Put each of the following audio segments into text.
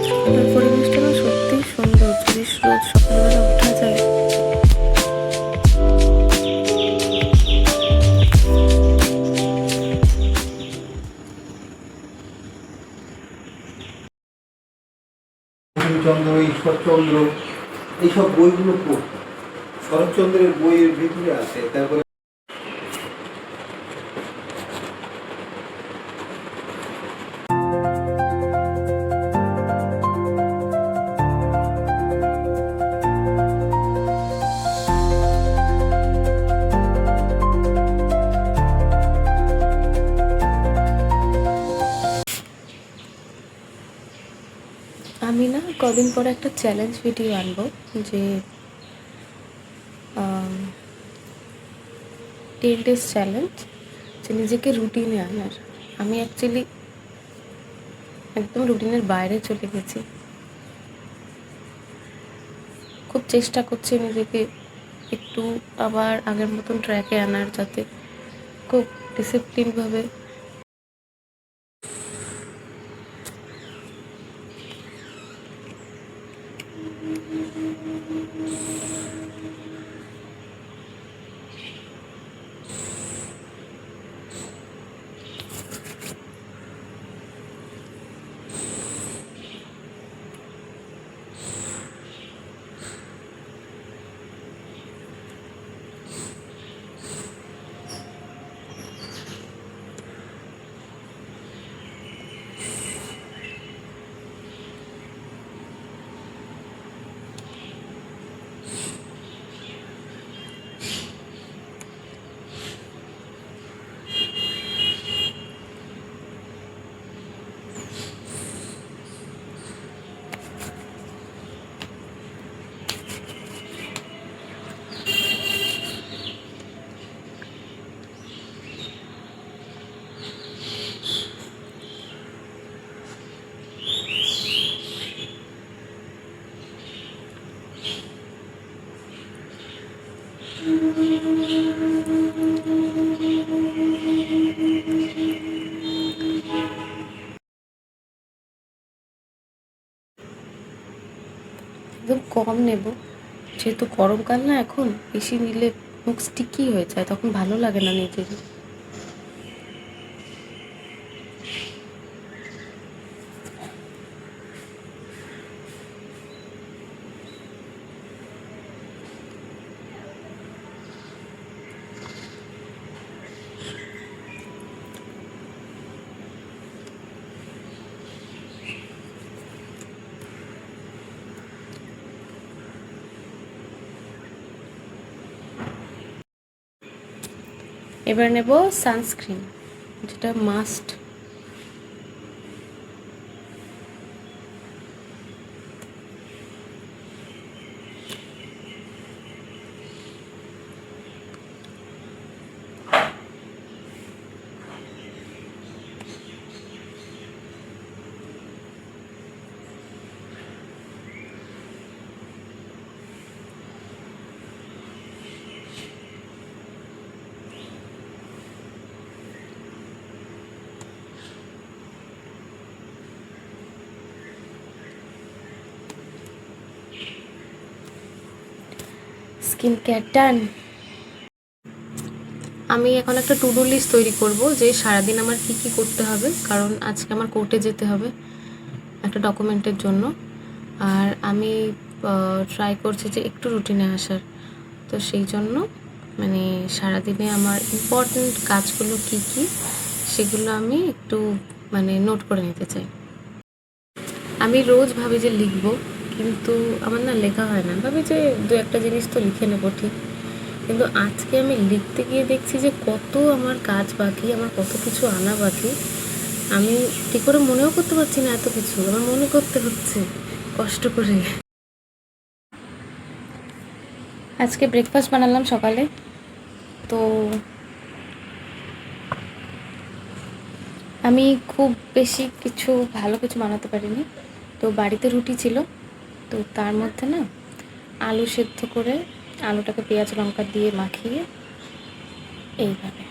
সকালের পরিবেশটা না সত্যিই সুন্দর, যদি রোজ সকালবেলা ওঠা যায়। চন্দ্র, ঈশ্বরচন্দ্র, এইসব বইগুলো পড়তাম। শরৎচন্দ্রের বইয়ের ভিতরে আছে। তারপরে আমি না কদিন পরে একটা চ্যালেঞ্জ ভিডিও আনবো, যে 10 days চ্যালেঞ্জ, যে নিজেকে রুটিনে আনার। আমি অ্যাকচুয়ালি একদম রুটিনের বাইরে চলে গেছি। খুব চেষ্টা করছি নিজেকে একটু আবার আগের মতন ট্র্যাকে আনার, যাতে খুব ডিসিপ্লিনভাবে একদম কম নেব। যেহেতু গরমকাল না, এখন বেশি নিলে মুখ স্টিকি হয়ে যায়, তখন ভালো লাগে না নিজের। এবার নেব সানস্ক্রিন, যেটা মাস্ট। স্কিন কেয়ার ডান। আমি এখন একটা টু ডু লিস্ট তৈরি করব, যে সারাদিন আমার কি কি করতে হবে, কারণ আজকে আমার কোর্টে যেতে হবে একটা ডকুমেন্টের জন্য। আর আমি ট্রাই করছি যে একটু রুটিনে আসার। তো সেই জন্য মানে সারাদিনে আমার ইম্পর্ট্যান্ট কাজগুলো কি কি, সেগুলো আমি একটু মানে নোট করে নিতে চাই। আমি রোজ ভাবি যে লিখবো, কিন্তু আমার না লেখা হয় না। ভাবি যে দু একটা জিনিস তো লিখে নেবো, ঠিক। কিন্তু আজকে আমি লিখতে গিয়ে দেখছি যে কত আমার কাজ বাকি, আমার কত কিছু আনা বাকি। আমি ঠিক করে মনেও করতে পারছি না, এত কিছু আমার মনে করতে হচ্ছে কষ্ট করে। আজকে ব্রেকফাস্ট বানালাম সকালে, তো আমি খুব বেশি কিছু ভালো কিছু বানাতে পারিনি। তো বাড়িতে রুটি ছিল, তো তার মধ্যে না আলু সেদ্ধ করে আলুটাকে পেঁয়াজ লঙ্কা দিয়ে মাখিয়ে এইভাবে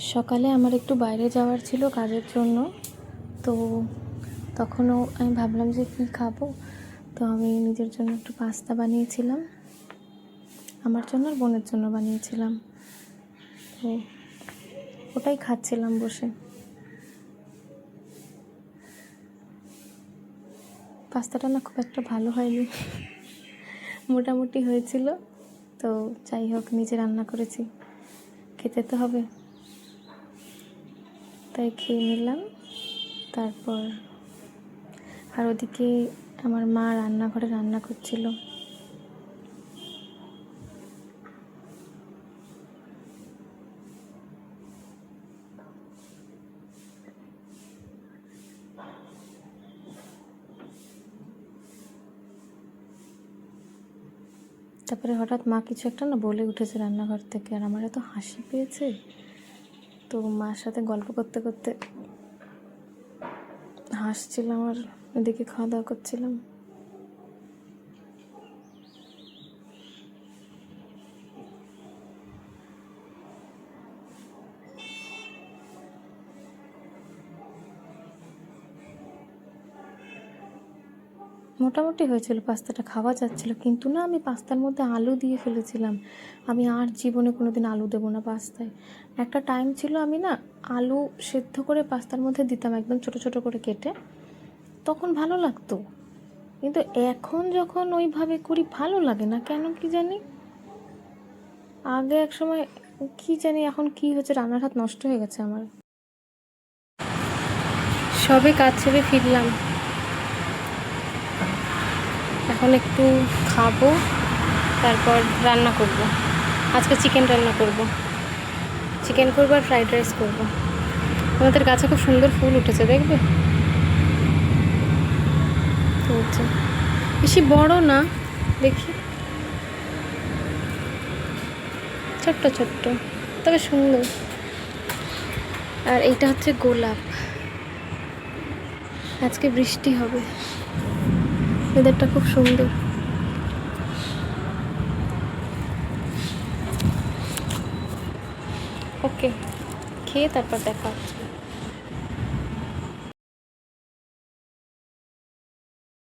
সকালে আমার একটু বাইরে যাওয়ার ছিল কাজের জন্য, তো তখনও আমি ভাবলাম যে কী খাবো, তো আমি নিজের জন্য একটু পাস্তা বানিয়েছিলাম, আমার জন্য আর বোনের জন্য বানিয়েছিলাম, তো ওটাই খাচ্ছিলাম বসে। পাস্তাটা না খুব একটা ভালো হয়নি, মোটামুটি হয়েছিল, তো যাই হোক নিজে রান্না করেছি, খেতে তো হবে, তাই খেয়ে নিলাম। তারপর আর ওদিকে আমার মা রান্নাঘরে রান্না করছিল। তারপরে হঠাৎ মা কিছু একটা না বলে উঠেছে রান্নাঘর থেকে, আর আমার এত হাসি পেয়েছে, তো মার সাথে গল্প করতে করতে হাসছিলাম আর এদিকে খাওয়া দাওয়া করছিলাম। মোটামুটি হয়েছিল, পাস্তাটা খাওয়া যাচ্ছিল, কিন্তু না আমি পাস্তার মধ্যে আলু দিয়ে ফেলেছিলাম। আমি আর জীবনে কোনো দিন আলু দেবো না পাস্তায়। একটা টাইম ছিল আমি না আলু সেদ্ধ করে পাস্তার মধ্যে দিতাম একদম ছোট ছোট করে কেটে, তখন ভালো লাগতো, কিন্তু এখন যখন ওইভাবে করি ভালো লাগে না কেন কি জানি। আগে এক সময় কি জানি, এখন কি হচ্ছে, রান্নার হাত নষ্ট হয়ে গেছে আমার। সবে কাজ ছেড়ে ফিরলাম, এখন একটু খাবো, তারপর রান্না করব। আজকে চিকেন রান্না করব, চিকেন করবো আর ফ্রাইড রাইস করবো। আমাদের গাছে খুব সুন্দর ফুল উঠেছে, দেখবে তুলছে, বেশি বড় না, দেখি ছোট্ট ছোট্ট, তবে সুন্দর। আর এইটা হচ্ছে গোলাপ, আজকে বৃষ্টি হবে, ওয়েদারটা খুব সুন্দর। ওকে, খেয়ে তারপর দেখা হচ্ছে।